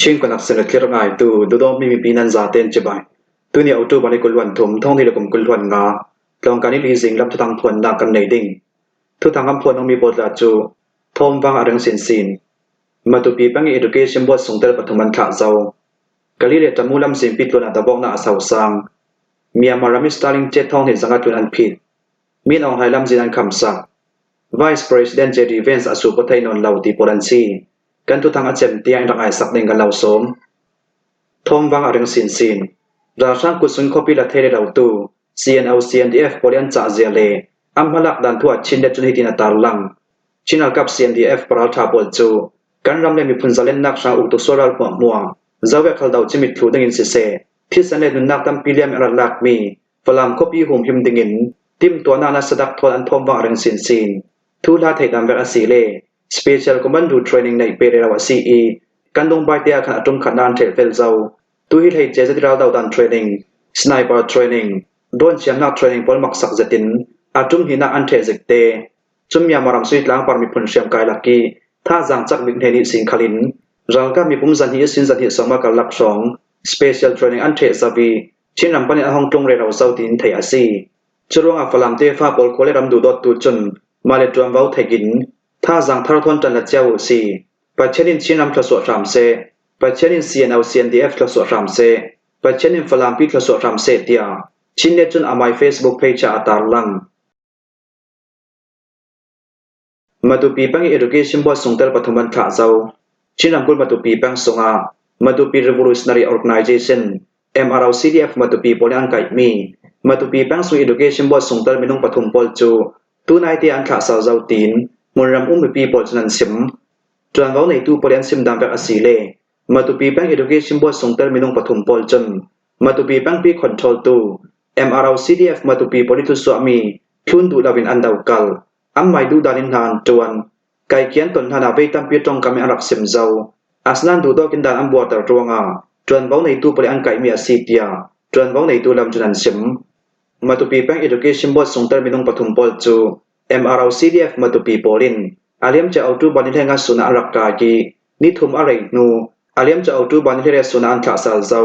ชิงกนักเสนอเทรง่ายตูดูดอมีปีนันซาเตนจะไปตัวนี้เอาตัวบันไดกุลวันถมท่องที่ระกมกุลวันงาลองการนี้ลีสิงรับทุกทางพวนดักกันในดิ่งทุกทางคำพวนต้องมีบทลาจูทอมฟังอรังสินมาตุปีปัง education บทส่งเตอร์ปฐมันขาเจ้ากะลีเรตมูลำสินปิดตัวนาตะบอกนาอาสาวสังมีอามารามิสตาลิงเจ็ดท่องเห็นสังกัดจุนอันผิดมีนองไทยลำสินันคำสัก Vice President J.D. Vance อสุปไทยนนเหล่าตีโปลันซีกันทุกทางอาเจมเตียงรักไอสักหนึ่งกันเหล่าสมทอมวังอรังสินราชากุศลคอปิละเทเรเหล่าตู CNL CNDF โปลียนจ่าเจเลอัมพลักดันทั่วชินเดจุนฮิตินาตาลังชินัลกับ CNDF ปราทาบอลจูกันรำเลมีพุนซาเลนนักชาอุตุโซรัลหัวมัวเจ้าเวกขลดาวจิมิตทูดังอินสิเซที่สันเลนุนนักตัมปิเลียมอรัลลักมีฝรั่งคอปีหุมหิมดิงินติมตัวนานาสดักทวนอันทอมวังอรังสินทูลาเทดัมเวกอสีเลSpecial Commando Training ในเปเรราว CE กันดงบายเตียขันตุมขันดานเทเฟลเจ้าตุฮิให้เจสติราดาวดัน Training Sniper Training ดวนเชียงนัก Training ปอลมักสักเจตินอาจุมหินาอันเทจิกเตจุมยามารำสุยล้างปารมีพุนเชียมกายลักกีท่าจังจักมิกเฮนิสิงคลินรัลก็มีปุ่มสันหิสินสันหิสมักลักสอง Special Training อันเทซาวีชินนำปัญญาห้องตรงเรเราเจ้าตินไทยอาซีจรวงอัฟลามเตฟ้าปอลโคเลรำดูดอดตูจนมาเลจวมเว้าไทกินท่าจังทารทนจันละเจ้าสีปัจเจนินชินำทศวรามเซปัจเจนิน CNL CNDF ทศวรามเซปัจเจนินฟลามปิทศวรามเซเตียชินเนจุนอามาย Facebook page อาตาลังมาตุปีปัง Education Board ส่งเตอร์ปฐมันขาเจ้าชินำกุลมาตุปีปังส่งอามาตุปี Revolutionary Organization MRCDF มาตุปีปอลอันไกมีมาตุปีปังส่ง Education Board ส่งเตอร์มินุงปฐมปอลจูตูนายเตียนขาเจ้าตีนมุนรำอุ้มปีปอลจันสิมจวนเขาในตู้ปอลสิมดามแบบอสีเลมาตุปีปัง Education Board ส่งเตอร์มินุงปฐมปอลจนมาตุปีปังปีคอนโทรลตู MRCDF มาตุปีปอลิทุสวามีทุนดูลาวินอันดาวกัลอัมไม่ดูดานินนานจวนไก่เขียนตนธนาเวตัมปีตรงกำเมอรักสิมเจ้าอัสนันดูดอกินดานอัมบัวตรวงาจวนเขาในตู้ปอลอันไก่มีอาซีเตียจวนเขาในตู้ลำจันสิมมาตุปีปัง Education Board ส่งเตอร์มินุงปฐมปอลจู MRCDF มาตุปีปอลินอาเลียมจะเอาตู้บันที่แห่งสุนารักกากีนิทุมอะไรนูอาเลียมจะเอาตู้บันที่เรสุนาอันขาซาลเจ้า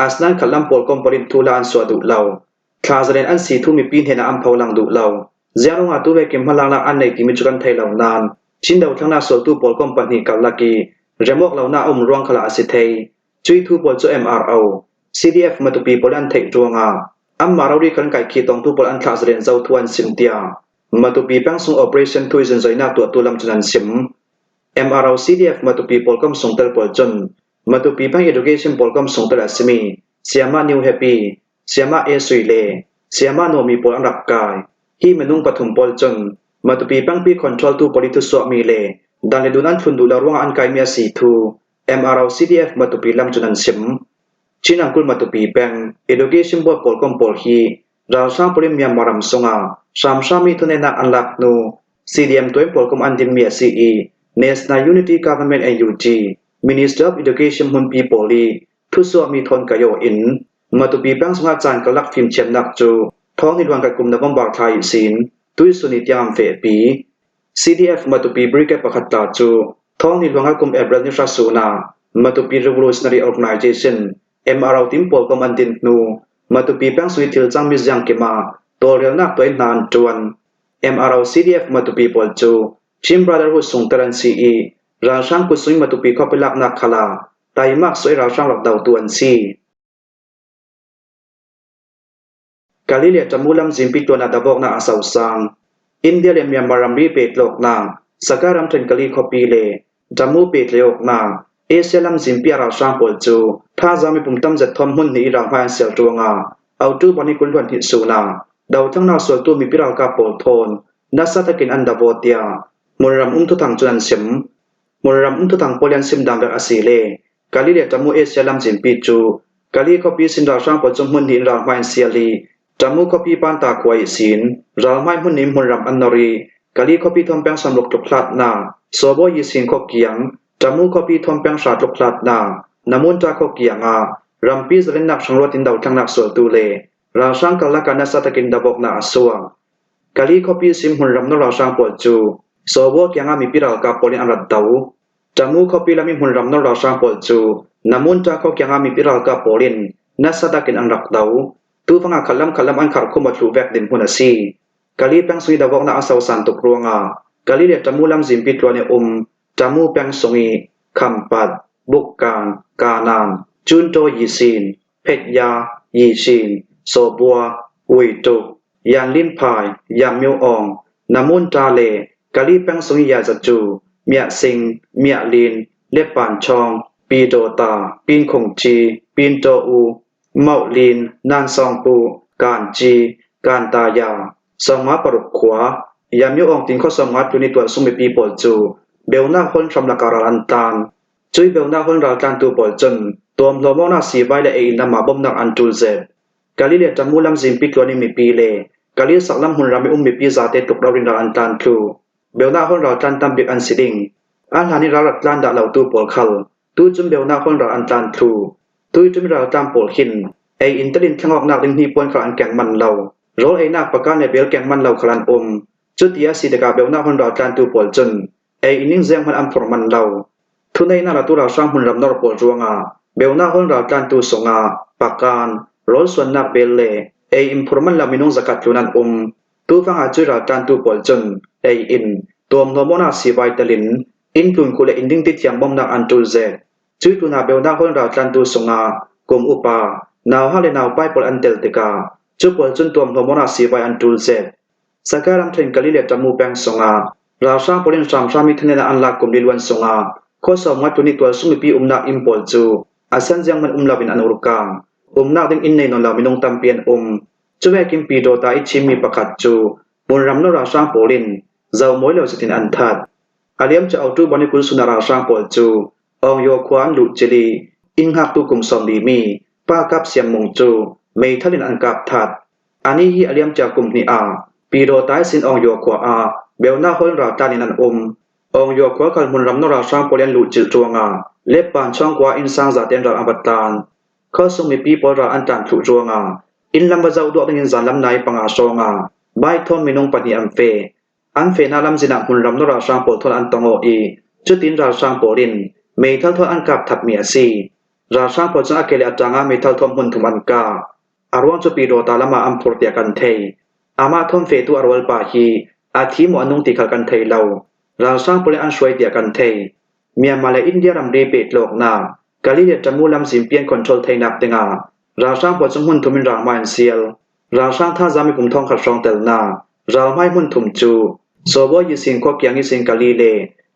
อาสนันขัดลำปอลกอมปอลินทูลานสวดุเหล่าคาซาเลนอันสีทุมีปีนเห็นอัมพาวลังดุเหล่าเจ้าลงอาตู้เวกิมพลังละอันในกิมิจุกันไทยเหล่านานชินเดาทั้งนาสวดตู้ปอลกอมปันหิกัลลักีเรมอกเหล่านาอมรวงขลาสิเทยจุยทูปอลจู MRO CDF มาตุปีปอลันเทกรวงอาอัมมาเราดีกันไก่ขีตองตู้ปอลันคาซาเลนเจ้าทวนสิมเตียมาตุปีปังส่ง Operation ทุยจนใจนักตัวลำจันสิม MRCDF มาตุปีปอลกอมส่งเตอร์ปอลจนมาตุปีปัง Education ปอลกอมส่งเตอร์สมีเสียมานิวแฮปปี้เสียมาเอสุยเลเสียมาโนมีปอลอันรักกายที่มนุงปฐมปอลจนมาตุปีปังปีคอนโทรลตูปอลิทุสวามีเลดันเลดูนันทุนดูลารวงอันไกมีสีทู MRCDF มาตุปีลำจันสิมชินังกุลมาตุปีปัง Education Board ปอลกอมปอลฮีราชาปริมยามารำสงาสามชามีทุนนักอันลักนู CDM ตัวปอลกอมอันดินเมีย CE National Unity Government NUG Minister of Education หุนปีปอลีทุสวามีทนกะโยอินมาตุปีปังสงาจานกลักฟิมเชมนักจูท้องนิดวังกับกลุ่มนักบังบาทายศิลตุยสุนิตยามเฟปี CDF มาตุปีบริเกตประคัตตาจูท้องนิดวังกับกลุ่มเอบรันิชาสูนามาตุปี Revolutionary Organization MRO ติมปอลกอมอันดินนูมาตุปีปังสุยทิลจังมิจังเกมาตัวเรียนนักตัวนานจวน MRCDF มาตุปีปอลจูชิมบราเดอร์ฮูดส่งเตรัน CE ราช่างกุศลมาตุปีเข้าไปลักนักขลาไตมักสวยราช่างหลักดาวตัวนซีกาลิเลียจมูลำจิมปิตัวนาดาบอกนาอาสาวสังอินเดียเลมียมารัมรีเปตโลกนาสการัมเทนกาลีคอปีเลจมูเปตเลอกนาเอเซลัมจิมปีราช่างปอลจูถ้าจะมีปุ่มตั้มจัดทอมหุ่นนี้รางพานเซลตัวงาเอาตู้บันิกุลวันทิสูนาดาวทั้งนาส่วนตัวมีพิรากาโปลโทนนัสตะกินอันดาโวเตียมุนรำทุทางจุนันสิมมุนรำทุทางโปลียนสิมดังแบบอาศิเลกาลิเลียจมูเอเซลัมจิมปีจูกาลีคอปีสินราช่างปอลจมหุ่นนี้รางพานเซียลีจมูคอปีปานตาควายสินรางไม่หุ่นนี้มุนรำอันนรีกาลีคอปีทอมแปงสำลกตุพลัดนาโซโบยิสินคอเกียงจมูคอปีทอมแปงชาตุพลัดนานามุนจากคอเกียงารำปีสเรนนักสังรตินดาวทั้งนักส่วนตูเลราช่างกาลกันนัสตะกินดาบอกนาอสัวกาลีคอปีซิมหุ่นรำนราช่างปอดจูโซโบเกียงมีพิรากาปอลิอันรัดดาวจ จมูกเขาปีละมีหุ่นรำนราชาปอลจูน้ำมุนจากเขาเกียงอามีพิราลกาโปลินนัสดากินอันรักดาวตูฟังอาขลัมอันขารคุมัดลูเวกดินหุนสีกาลีแปงสุยดาวกนาอาสาวสันตุกรัวงากาลีเดจมูลำซิมปิตรวเนจมูแปงสุยคำปัดบุกการกานานจุนโตยีซีนเพชยายีซีนโซบัวอุยตุยานลินพายยามมิวอองน้ำมุนจาเลกาลีแปงสุยยาจัจูเมียสิงเมียลินเล็บปานชองปีโดตาปีนคงจีปีนโตอูเมาลินนานซองปูการจีการตายาสองมาปรุกขวายามมิวอองติงข้อสองมาตุนิตัวสุมิปีปอลจูเบลนาคนชมละการันตานจุยเบลนาคนราการตูปอลจนตัวมโลมอนาสีไว้และเอนามาบมนักอันจูเซบกาลิเลจมูลำซิมปิกตัวนี้มีปีเลกาลิสักลำหุ่นรามีมีปีซาเตตุกเรารินราอันตานทูเบลนาคนราการตามบิกอันสิดิงอันหานิราลัดลานดาเหล่าตูปอลคัลตูจุมเบลนาคนราอันตานทูตูจุมราตามปอลหินไออินเตอร์ลินทั้งออกนักดินฮีปวนขลันแก่งมันเหล่าโรไอนักประการในเบลแก่งมันเหล่าขลันจุดยาสีเดกาเบลนาคนราการตูปอลจนไออินิ่งเซียงมันอันฟอร์มันเหล่าทุนในนาตุราสร้างหุ่นรำนรปอลจวงเบลนาคนราการตูสงประการโรลส่วนนักเบลเล่ไออินฟอร์มันเหล่ามินุงสกัดทุนันตูฟังอาจุราการตูปอลจนไออินตัวมโนมนาสีไวตลินอินทุนคุเลอินดิ้งติดยังบอมนักอันตูเซจุดตุนาเบลนาคนราการตูสงกุมอุปานาวฮาเลนาวไปปอลอันเตลติกาจุปอลจนตัวมโนมนาสีไวอันตูเซสกัดรำเทรนกาลิเลจมูแปงสงราชาปลินสามชามิทเนนอันลักกุมดิลวันสงข้อสอบมัดตุนิตัวสุมิปีนักอิมพอลจูอาศันยังมันลาวินอันอุรกามนักดึงอินในนนลามินงตัมเปียนจูเวกิมปีโดตาอิชิมีประคัดจูบุญรำนราชาปลินเจ้ามวยเหลวสตินอันทัดอาเลียมจะเอาตูบันิกุลสุนาราชาปอลจูองโยควานลุเจลีอิงหักตุกุมสอมดีมีป้ากับเสียงมงจูเมทัลินอันกับทัดอันนี้ฮีอาเลียมจากกุมนีอาปีโดตาสินองโยควาเบลนาคนราตานินันองโยควาคัลมุนรำนราชาปลินลุจิจวงเล็บปานช่องกว่าอินสังจัดเต็นราอับตานข้อสมิปีปอราอันตันถุจวงอินลำบะเจ้าดวงเงินจันลำนายปังอาชงใบทอมมินงปฏิอันเฟนาลำจินักมุนรำนราชาปทนอันตงโออีจุดอินราชาปลินเมทัลทอนอันกับทับเมียซีราชาปจังอาเกลอาจางเมทัลทอมหุนทุมันกาอารวันจุปีโดตาลมาอัมพอร์ตยากันเทยอามาทอมเฟตุอารวัลปาฮีอาทิมอนุงติขกันเทยเลาราชาปลินอันช่วยเดียกันเทยเมียมาเลอินเดียรำรีเปตโลกนากาลิเดจมูลำสิมเปียนคอนโทรลไทยนับเตงราชาปจังหุนทุมินรามานเซียลราชาท่าจามิกุมทองขัดรองเตลนาราไม่หุนทุมจูโซโบยิสิงควกยังยิสิงกาลีเล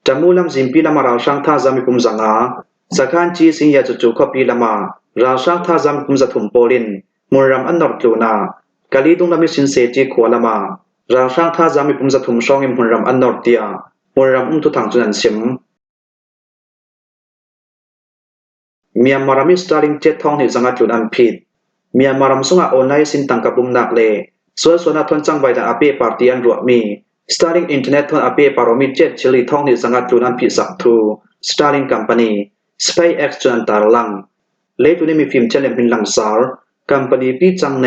จมูลำสิมปีละมาราชาท่าจามิกุมจังสักการจีสิงยาจุควปีละมาราชาท่าจามิกุมจัตุมโปลินมุนรำอันนอร์ตูนากาลีตุงลำมิสินเซจิขวละมาราชาท่าจามิกุมจัตุมช่องอิมมุนรำอันนอร์เตียมุนรำทุทังจุนันซิมเมียมารามิสตาริงเจ็ดทองในจังหวัดจุนันพิดเมียมารามิสุงอาโอนไลสินตังกับบุมนักเลส่วนทนจังใบดาอเปปาร์ตีอันรัวมีสตาริงอินเทอร์เน็ตทนอเปปารมิเจ็ดชิลีทองในจังหวัดจุนันพิดสักทูสตาริงคัมพานีสเปย์เอ็กซ์จุนันตาลังเลตุนี้มีฟิล์มเชลเลมพินลังซาร์คัมพานีปีจังใน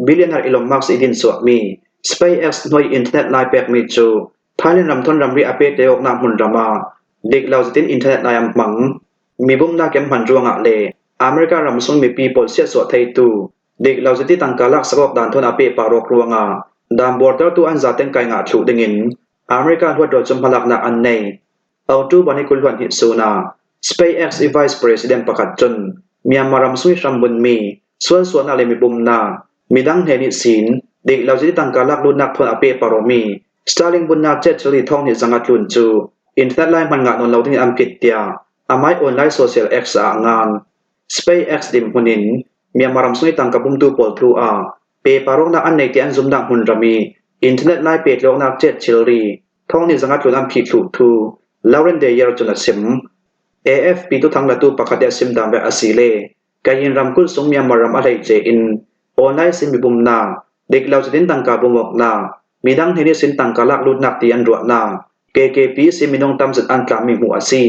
บิลเลียนาร์อีลอนมัสก์อิดินสวมีสเปย์เอ็กซ์หน่วยอินเทอร์เน็ตไลน์แปกมีจูไทยแลนด์รำทนรำรีอเปเตออกนามุนรามาเด็กเราจะตินอินเทอร์เน็ตไลน์มังมีบุ้มนาเก็มพันจวงเลอเมริการำส่งมีปีปอลเสียสวดไทยตูเด็กเราจะติตังกาลักสกอกดานทนอเปปารอกรวงดามบอร์เตอร์ตัวอันจะเต็งไกงาถูดึงินอเมริกาหัวโดดจมพลักนักอันในเอาตูบันิกุลวันฮิตซูนา SpaceX Vice President ประกาศจนมีมารำสุยรำบุญมีส่วนอะไรมีบุ้มนามีดังเฮนิสินเด็กเราจะติตังกาลักลุนนักทนอเปปารอมีสตาร์ลิงบุญนาเจ็ดชลีทองหิสังกัดลุนจูอินเทอร์เน็ตไลน์มันงานนนเราที่อัมกิตเตียอาไมออนไลน์โซเชียลเอ็กซ์งาน SpaceX ดิมหุนินมีมารำสุยตังกับบุ้มตูปอลทรูเปปารกนักอันในที่อันซุมดังหุนรามีอินเทอร์เน็ตไลน์เปิดโลกนักเจ็ดชิลรีท้องนิสังกัดจุนันผิดถูกทูลาวเรนเดียร์จุนัดซิม AFP ตุทั้งละตูปากเดียซิมดามแบบอาศิเลกายินรำคุลสงมีมารำอะไรเจอินออนไลน์ซิมมีบุมนาเด็กเราจะดินตังกาบุมอกนามีดังเฮนิสินตังกาลักลุดนักตีอันรัวนา KKP ซิมินงตำจัดอันกลางมีหัวซี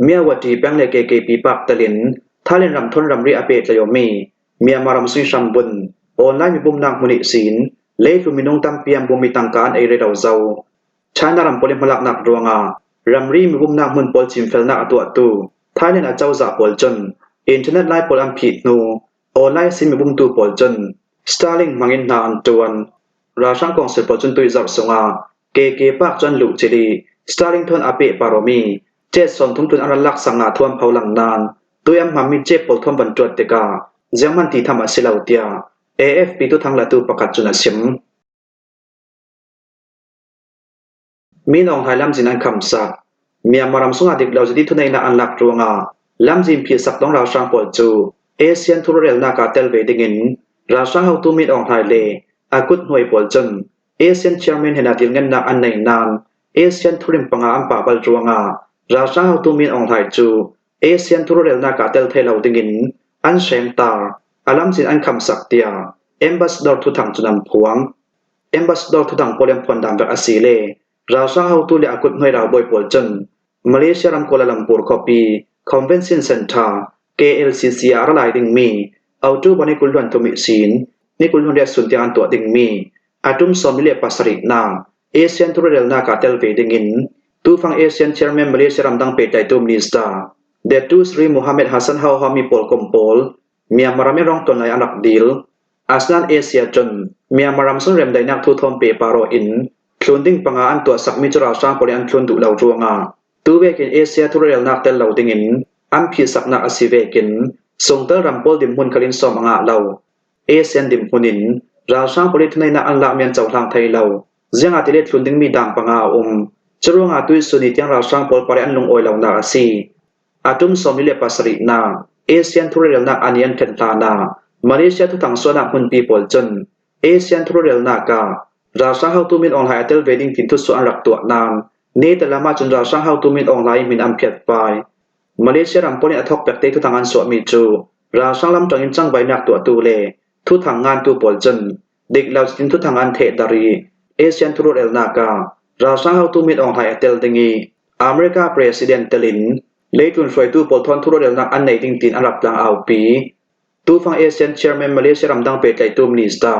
เมียวัตีแปงเล KKP ปักตะลินท่าเล่นรำทนรำรีอเปตเลยมีเมียมารำซุยชัมบุนออนไลน์มีบุมนางมุนิสินเลฟุมินงตัมเปียมบุมิตังการเอเรดาวเจ้าชานารำพลิมพลักนักดวง รำรีมีบุมนามุนปอลจิมเฟลนาอตัวตูท้ายเนอาเจ้าจ่าปอลจนอินเทอร์เน็ตไลน์ปอลอัมผิดนูออนไลน์ซิมีบุมตูปอลจนสตาร์ลิงมังอินนานจวนราชังกองเสปอลจนตุยจับสงาเกปากจนลุจิลีสตาร์ลิงทนอาเปปารมีเจสอนทุ่มทุนอรันลักสังนาทวนเผาหลังนานตุยอัมมามิเจปอลทวมบรรจวดเตกาเจียงมันตีทำอาศิลาวเตีย AFP ตุทางละตูประกาศจุนสิมมีนองไทยลำจินอันคำสักเมียมารำสุงอาดิกเราจะที่ทุนในนาอันลักรวงาลำจินพิสักต้องเราช่างปอดจูเอเชียนทุเรลนากาเตลเวดิงินราช่างเฮาตูมีนองไทยเลอากุดหน่วยปอดจนเอเชียนเชียร์แมนเฮนาดิลเงินนาอันในนานเอเชียนทุริมปังอาอันป่าบลรวงาราช่างเฮาตูมีนองไทยจูเอเชียนทุเรลนากาเตลเทเราดิงินอันเชมตาอาลัมจินอันคำสักเตียเอมบัสดอร์ทุทังจุนันพวงเอมบัสดอร์ทุทังโปเลมพอนดามแบบอาศิเลราชาเฮาตุเลอากุดหน่วยเราบอยปอลจนมาเลเซียรัมโกลาลัมปูร์คอปีคอนเวนชั่นเซ็นเตอร์ KLCC อาร์ไลดิงมีเอาจูบันิกุลวันตุมิซีนนิกุลวันเดียสุนเตียนตัวดิงมีอาตุมซอมิเลปัสริกนาเอเชียนทุเรลนากาเตลเวดิงินตูฟังเอเชียนเชร์แมนมาเลเซียรัมดังเปตไตตุมนิสตาเดตูสรีมูฮัมเหม็ดฮัสซันเฮาฮามีปอลคอมปอลเมียมารามิรองตนในอันดักดิลอาสนานเอเชียจนเมียมารัมซุนเรมไดนักทุทอมเปปาโรอินคลุนดิ้งปังอันตัวสักมิจราช่างปริอันคลุนดุเหล่าจวงาตูเวกินเอเชียทุเรลนักเตลเหล่าดิงินอัมพีสักนักอสิเวกินส่งเตอรัมโปลดิมหุนคลินสอมังอาเหล่าเอเชียนดิมหุนินราช่างปริทในนักอันละเมียนเจ้าทางไทยเหล่าเจียงอาติเลคลุนดิ้งมีดังปังอาจรวงอาตุยสุนิตยังราช่างปลปริอันลงออยเหล่านาอาซีอาตุมสอมิเลปัสรินาเอเชียนทุเรลนักอันยันเทนตานามาเลเซียทุทังส่วนนักหุนปีปอลจนเอเชียนทุเรลนาการาช่างเฮาตูมินออนไลน์เตลเวดิงตินทุส่วนรักตัวนานเนตละมาจนราช่างเฮาตูมินออนไลน์มินอัมเพียดไปมาเลเซียรัมปอลิอทอกแบกเตทุทังอันสวมีจูราช่างลำจังยินจังใบนักตัวตูเลทุทังงานตูปอลจนเด็กเหล่าจินทุทังอันเทดารีเอเชียนทุเรลนาการาช่างเฮาตูมินออนไลน์เตลดิงีอเมริกาประธานาธิบดีเตลินเลตุนช่วยตูปอลทอนทุเรลนักอันในดิงตินอันรับหลังเอาปีตูฟังเอเชียนเชร์แมนมาเลเซียรัมดังเปตไตตุมนิสตา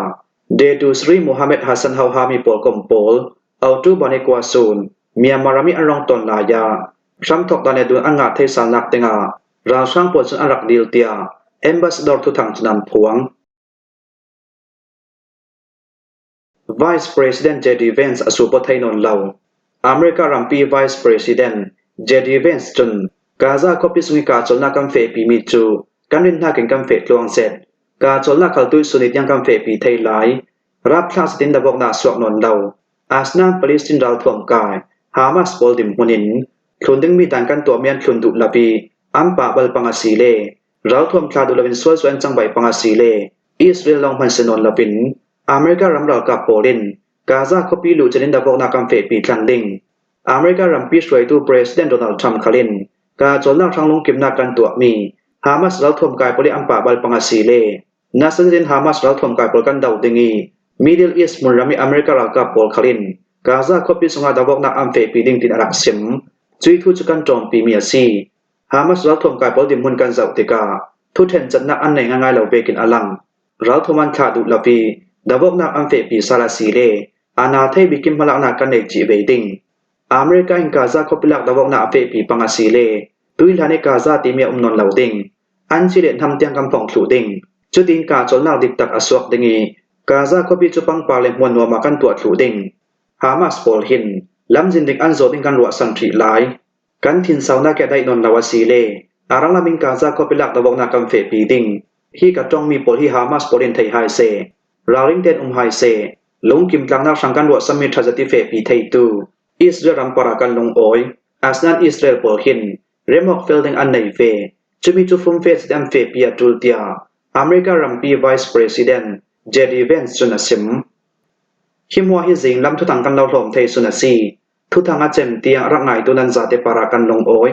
เดดูสรีมูฮัมเหม็ดฮัสซันเฮาฮามีปอลคอมปอลเอาจูบานิกวาซูนเมียมารามิอันรองตนลายาชัมทอกดานเอดูอังงาเทสันนักเตงาราช่างปอลจนอันรักดิลเตียเอมบัสดอร์ทุทังจนันพวง Vice President J.D. Vance อสุปไทยนนเหล่าอเมริการัมปี Vice President J.D. Vance จนกาซาคอปิสุงิกาจลนากัมเฟปีมิจูกันรินนาเก่งกัมเฟลวงเสร็จกาจลนาคัลตุยสุนิตยังกัมเฟปีไทยหลายรับพลาสตินดาบอกนาสวกนนเหล่าอาสนานปาเลสไตน์ดาวท่วมกายฮามาสปอลดิมหุนินคลุนดึงมีดังกันตัวเมียนคลุนดุลาบีอัมปาบัลปังอาซีเลเราท่วมคลาดุลาวินสวยสวนจังใบปังอาซีเลอิสราเอลลองพันเซนนลาวินอเมริการัมราวกับโปลินกาซาคอปีลูจนินดาบอกนากัมเฟปีทลังดิงอเมริการัมปีช่วยตูประธานาธิบดีโดนัลด์ทรัมป์คาลินกาจลนาทางลงกิมนากันตัวมีฮามาสเราท่วมกายปริอัมปาบัลปังอาซีเลนาสดินฮามาสเราท่วมกายปลกันดาวดิงีMiddle East มุนรามิอเมริการัมกับโปลคาลินกาซาคอปีสงาดาบอกนาอัมเฟปีดิงตินอารักซิมจุยทุจกันจอมปีเมียซีฮามาสเราท่วมกายปลดิมุนกันเจ้าติกาทุเทนจัดนักอันไหนง่ายๆเหล่าเบกินอลังเราท่วมันขาดุลาฟีดาบอกนาอัมเฟปีซาลาซีเลอานาเทบิกิมพลักนากันเนจิเวดิงอเมริกาอินกาซาคอปีลักดาบอกนาอัมเฟปีปังอาซีเลตุยลาในกาซาติเมียนนเหล่าดิงอันจิเลนทำเตียงกำปองถูดิงจุดินกาจลนาดิกตักอสวกดิงีกาซาคอปีจุปังปาเลมวนนัวมากันตัวถูดิงฮามาสปอลหินลำจินดิงอันโซดิงกันรัวสันทรีหลายกันทินเซานาแกได้นนลาวาซีเลอารังลามินกาซาคอปีลักดาบอกนากัมเฟปีดิงฮีกะจองมีปอลฮีฮามาสปอลินไทไฮเซราลิงเดนไฮเซลงกิมกลางนักสังกันรัวสมิทรัจติเฟปีไทตูอิสราเอลรัมปารากันลงออยอาสนันอิสราเอลปอลหินเรมอกเฟลดิงอันในเฟจะมีจุฟุมเฟสดัมเฟปีอาตูลเตียอเมริการัมปี Vice President J.D. Vance จุนสิมฮิมัวฮิซิงลำทุตังกันเราหลอมไทยสุนซีทุทังอาเจมเตียรักไงตุนันซาเตปารากันลงออย